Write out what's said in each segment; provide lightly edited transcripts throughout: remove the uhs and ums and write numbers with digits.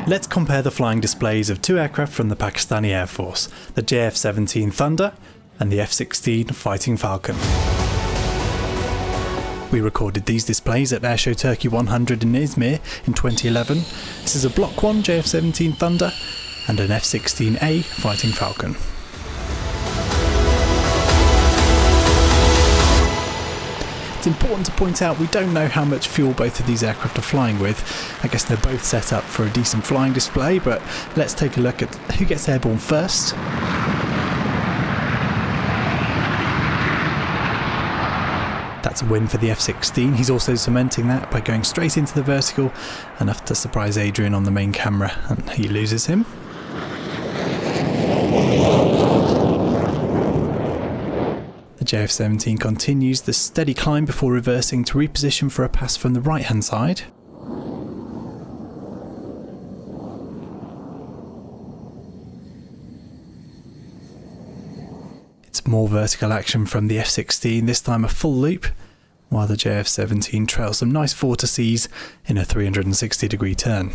Let's compare the flying displays of two aircraft from the Pakistani Air Force, the JF-17 Thunder and the F-16 Fighting Falcon. We recorded these displays at Airshow Turkey 100 in Izmir in 2011. This is a Block 1 JF-17 Thunder and an F-16A Fighting Falcon. It's important to point out we don't know how much fuel both of these aircraft are flying with. I guess they're both set up for a decent flying display, but let's take a look at who gets airborne first. That's a win for the F-16. He's also cementing that by going straight into the vertical, enough to surprise Adrian on the main camera, and he loses him. The JF-17 continues the steady climb before reversing to reposition for a pass from the right hand side. It's more vertical action from the F-16, this time a full loop, while the JF-17 trails some nice vortices in a 360-degree turn.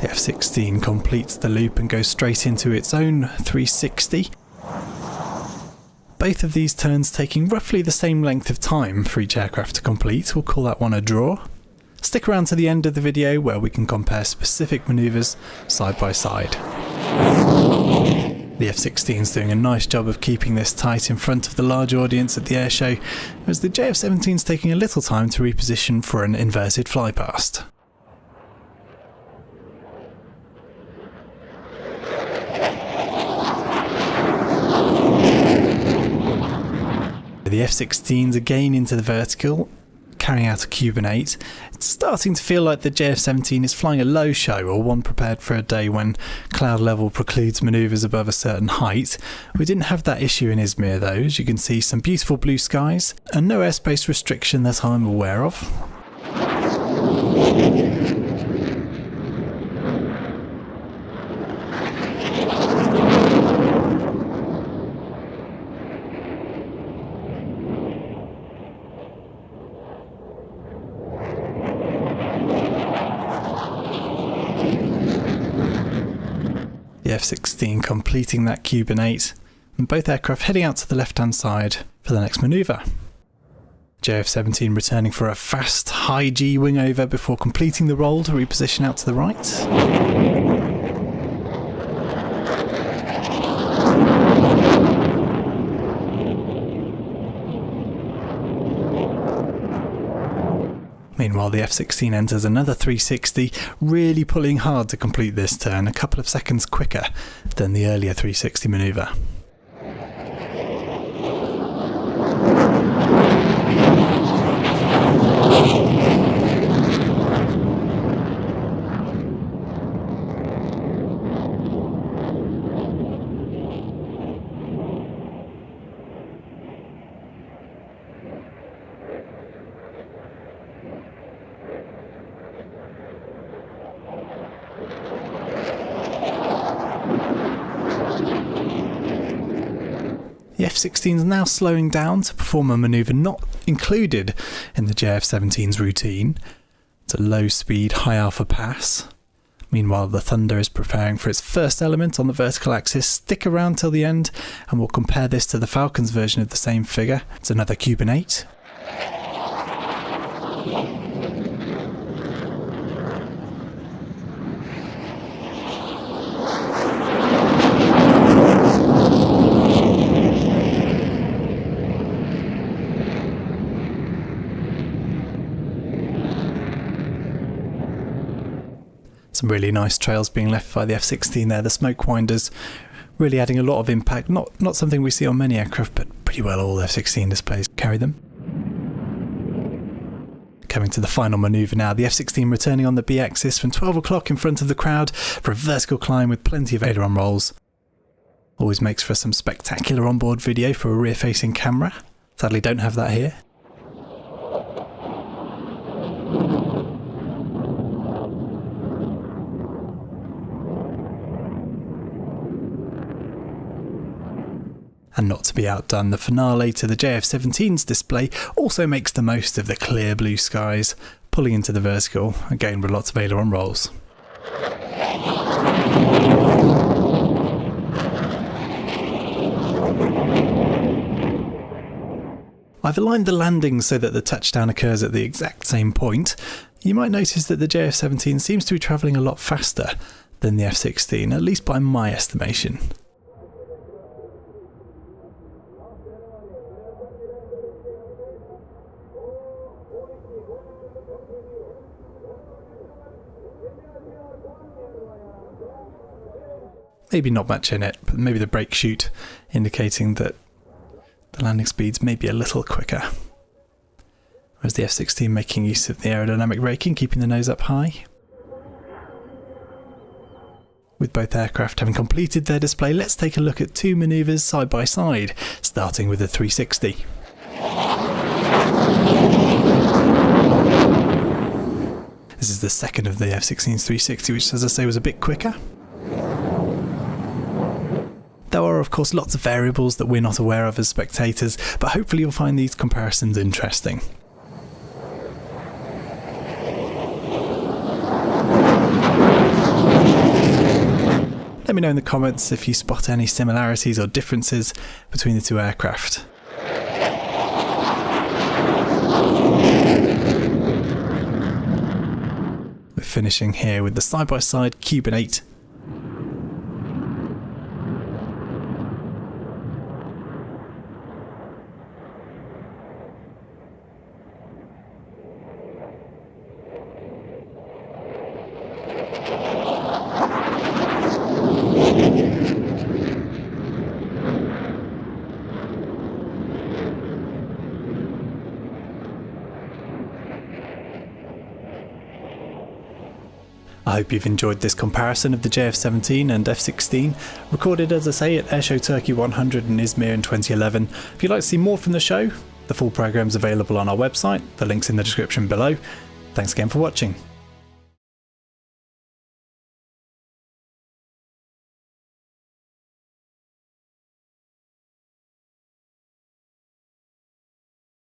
The F-16 completes the loop and goes straight into its own 360. Both of these turns taking roughly the same length of time for each aircraft to complete. We'll call that one a draw. Stick around to the end of the video where we can compare specific manoeuvres side by side. The F-16 is doing a nice job of keeping this tight in front of the large audience at the airshow, whereas the JF-17 is taking a little time to reposition for an inverted flypast. The F-16's again into the vertical, carrying out a Cuban 8. It's starting to feel like the JF-17 is flying a low show, or one prepared for a day when cloud level precludes manoeuvres above a certain height. We didn't have that issue in Izmir though. As you can see, some beautiful blue skies and no airspace restriction that I'm aware of. The F-16 completing that Cuban 8, and both aircraft heading out to the left-hand side for the next manoeuvre. JF-17 returning for a fast high G wing over before completing the roll to reposition out to the right. Meanwhile, the F-16 enters another 360, really pulling hard to complete this turn, a couple of seconds quicker than the earlier 360 manoeuvre. The F-16 is now slowing down to perform a manoeuvre not included in the JF-17's routine. It's a low-speed, high-alpha pass. Meanwhile, the Thunder is preparing for its first element on the vertical axis. Stick around till the end and we'll compare this to the Falcon's version of the same figure. It's another Cuban 8. Some really nice trails being left by the F-16 there. The smoke winders really adding a lot of impact. Not something we see on many aircraft, but pretty well all F-16 displays carry them. Coming to the final manoeuvre now, the F-16 returning on the B-axis from 12 o'clock in front of the crowd for a vertical climb with plenty of aileron rolls. Always makes for some spectacular onboard video for a rear-facing camera. Sadly don't have that here. And not to be outdone, the finale to the JF-17's display also makes the most of the clear blue skies, pulling into the vertical, again with lots of aileron rolls. I've aligned the landing so that the touchdown occurs at the exact same point. You might notice that the JF-17 seems to be travelling a lot faster than the F-16, at least by my estimation. Maybe not much in it, but maybe the brake chute indicating that the landing speeds may be a little quicker. Whereas the F-16 making use of the aerodynamic braking, keeping the nose up high. With both aircraft having completed their display, let's take a look at two manoeuvres side by side, starting with the 360. This is the second of the F-16's 360, which, as I say, was a bit quicker. There are of course lots of variables that we're not aware of as spectators, but hopefully you'll find these comparisons interesting. Let me know in the comments if you spot any similarities or differences between the two aircraft. We're finishing here with the side-by-side Cuban 8. I hope you've enjoyed this comparison of the JF-17 and F-16, recorded, as I say, at Airshow Turkey 100 in Izmir in 2011. If you'd like to see more from the show, the full programme is available on our website, the link's in the description below. Thanks again for watching.